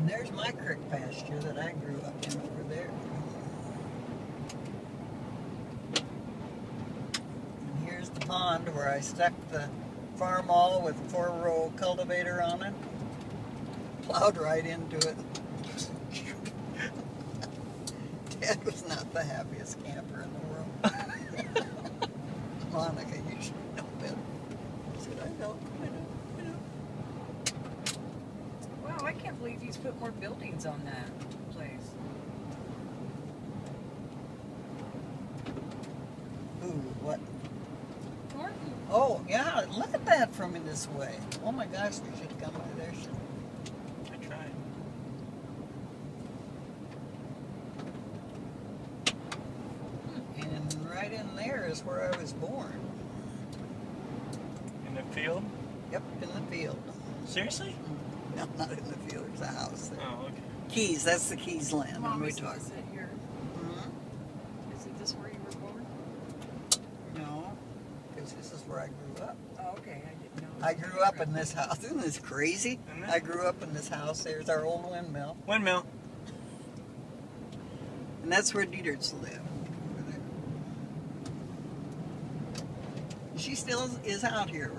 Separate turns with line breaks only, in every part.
And there's my creek pasture that I grew up in over there. And here's the pond where I stuck the farm all with 4-row cultivator on it. Plowed right into it. Dad was not the happiest camper in the world. Monica, you should know better. I said, I know.
Wow, I can't believe he's put more buildings on that place.
Ooh, what?
Thornton.
Oh, yeah, look at that from this way. Oh my gosh, we should come by there.
I tried.
And right in there is where I was born.
In the field?
Yep, in the field.
Seriously?
No, not in the field. There's a house there.
Oh, okay.
Keys, that's the Keys land.
Mom,
when we
is
talk.
it here?
Hmm?
Is it this where you were born?
No, because this is where I grew up.
Oh, okay. I didn't know.
I grew up in this house. Isn't this crazy?
Isn't it?
I grew up in this house. There's our old windmill.
Windmill.
And that's where Dieter's live. Over there. She still is out here,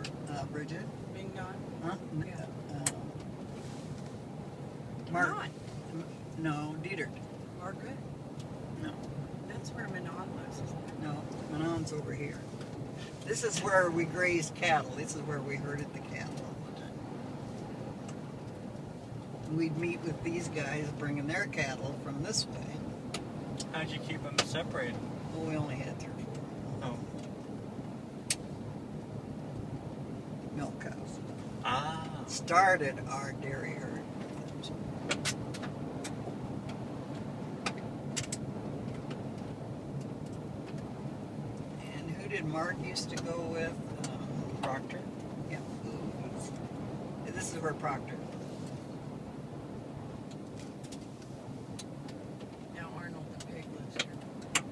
Bridget.
Being gone?
Huh?
Yeah.
Mark.
Manon.
No, Dieter.
Margaret?
No,
That's where Manon lives, isn't it?
no. Manon's over here. This is where we grazed cattle. This is where we herded the cattle all the time. We'd meet with these guys bringing their cattle from this way.
How'd you keep them separated?
Well, we only had 3 or 4
Oh.
milk cows.
Ah.
Started our dairy herd. And who did Mark used to go with?
Proctor?
Yeah. This is where Proctor.
Now Arnold the pig lives here.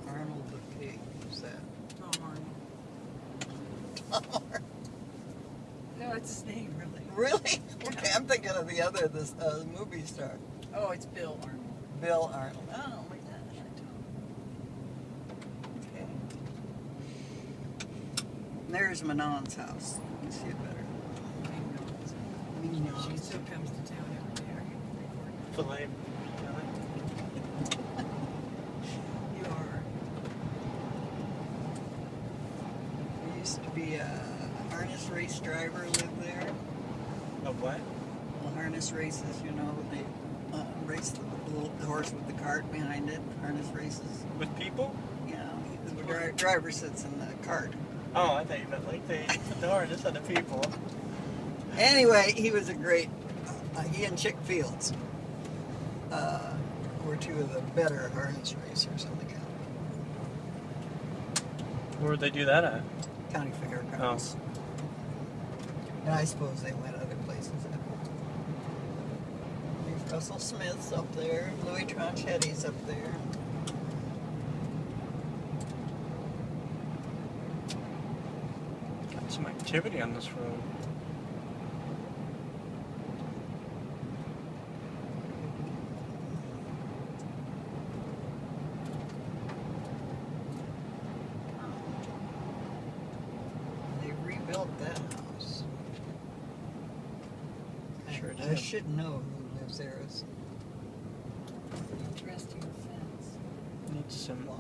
Arnold the pig. Who's that?
Tom Arnold. No, it's his name, really.
Really? Okay, I'm thinking of the other, this movie star.
Oh, it's Bill Arnold.
Bill Arnold. Oh my gosh, I don't. Okay. And there's Manon's house. You can see it better. Mignon's.
She still comes to town every day. Are you recording?
Filet.
You are.
There used to be a harness race driver lived there.
Of what?
Well, harness races, you know, they race the little horse with the cart behind it. Harness races.
With people?
Yeah, the driver sits in the cart.
Oh, I thought you meant like they put the harness on the people.
Anyway, he was a great. He and Chick Fields were 2 of the better harness racers in the county.
Where would they do that at?
County fairgrounds. And I suppose they went other places. There's Russell Smith's up there. Louis Tronchetti's up there.
Got some activity on this road.
They rebuilt that house.
Sure
I
did.
should know who lives there. It's,
Interesting fence.
Need some.
Wow.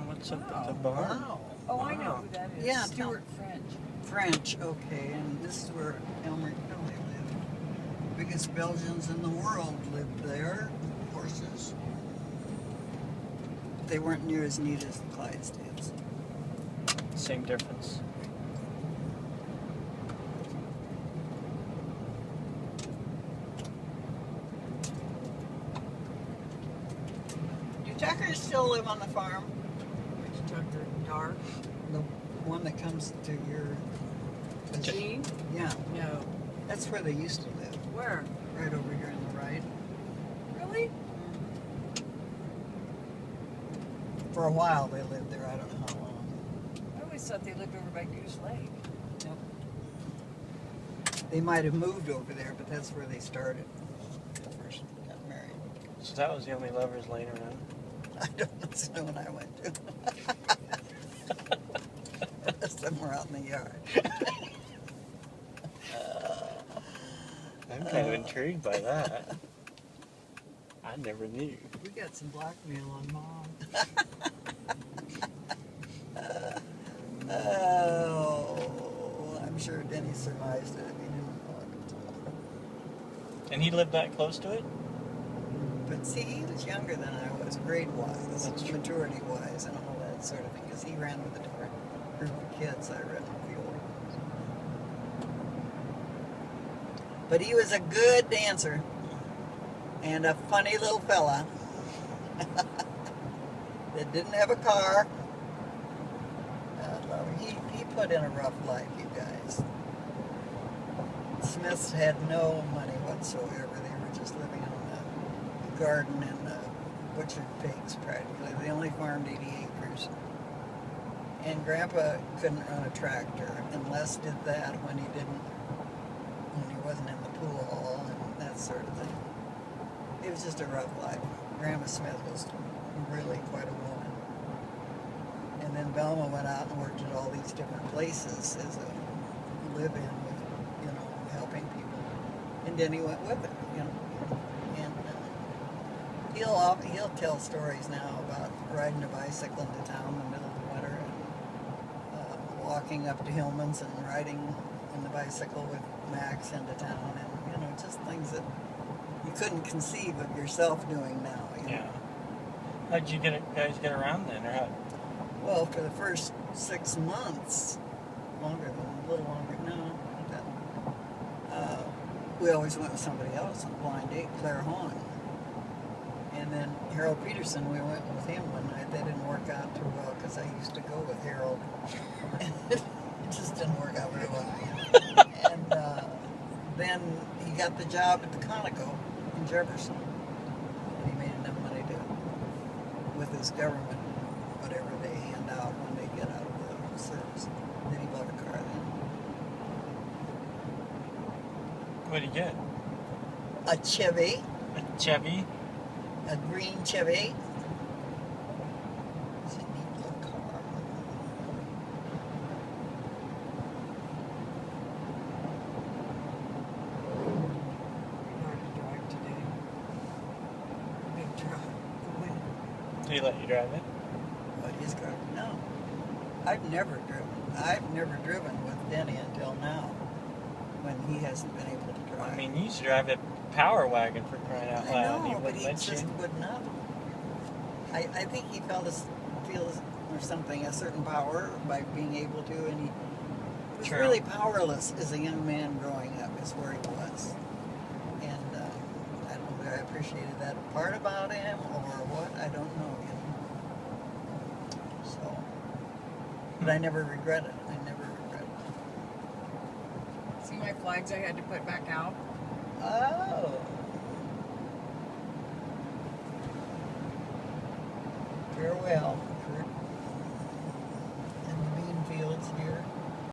What's up
Wow.
with the barn?
wow.
Oh, I know
Wow.
who that is.
Yeah,
Stuart French.
French, okay, and this is where Elmer Kelly lived. Biggest Belgians in the world lived there. Horses. They weren't near as neat as the Clydesdales.
Same difference.
Do Tuckers still live on the farm?
Which Tucker Dar?
The one that comes to your...
Gene?
Yeah,
No.
that's where they used to live.
Where?
Right over here on the right.
Really?
For a while they lived there, I don't know how long.
I always thought they lived over by Goose Lake.
Yep. They might have moved over there, but that's where they started. The first.
So that was the only lovers lane around.
I don't know, it's the one I went to. Somewhere out in the yard.
I'm kind of intrigued by that. I never knew.
We got some blackmail on Mom.
Oh, I'm sure Denny surmised it if he didn't know it.
And he lived that close to it?
But see, he was younger than I was, grade-wise,
That's true.
maturity-wise, and all that sort of thing, because he ran with a different group of kids. I ran with the older ones. But he was a good dancer, and a funny little fella that didn't have a car. I love him. He put in a rough life, you guys. Smiths had no money whatsoever. They were just living on a garden and butchered pigs, practically. They only farmed 80 acres. And Grandpa couldn't run a tractor, and Les did that when he wasn't in the pool hall and that sort of thing. It was just a rough life. Grandma Smith was really quite a woman. And then Velma went out and worked at all these different places as a live-in with, helping people. And Denny went with her, And he'll tell stories now about riding a bicycle into town in the middle of the winter and walking up to Hillman's and riding in the bicycle with Max into town, and just things that you couldn't conceive of yourself doing now.
Yeah. How'd you guys get around then, or how?
Well, for the first 6 months, a little longer now, we always went with somebody else on a blind date, Claire Hahn. And then Harold Peterson, we went with him one night. That didn't work out too well because I used to go with Harold. It just didn't work out very well. And then he got the job at the Conoco in Jefferson. And he made enough money with his government, whatever they hand out when they get out of the service. Then he bought a car then.
What'd you get?
A Chevy,
A Chevy?
a green Chevy. It's a neat little car.
Hard to drive today. Big truck.
Did he let you drive it?
But his car, no. I've never driven with Denny until now, when he hasn't been able to drive.
I mean, you used to drive a power wagon for crying out
I
loud.
know,
He
but
wouldn't
he
let
just
you.
would not. I think he feels or something, a certain power by being able to, and he was
True.
really powerless as a young man growing up, is where he was. And I don't know whether I appreciated that part about him or what, I don't know. So, but I never regret it.
See my flags I had to put back out?
Oh. Farewell.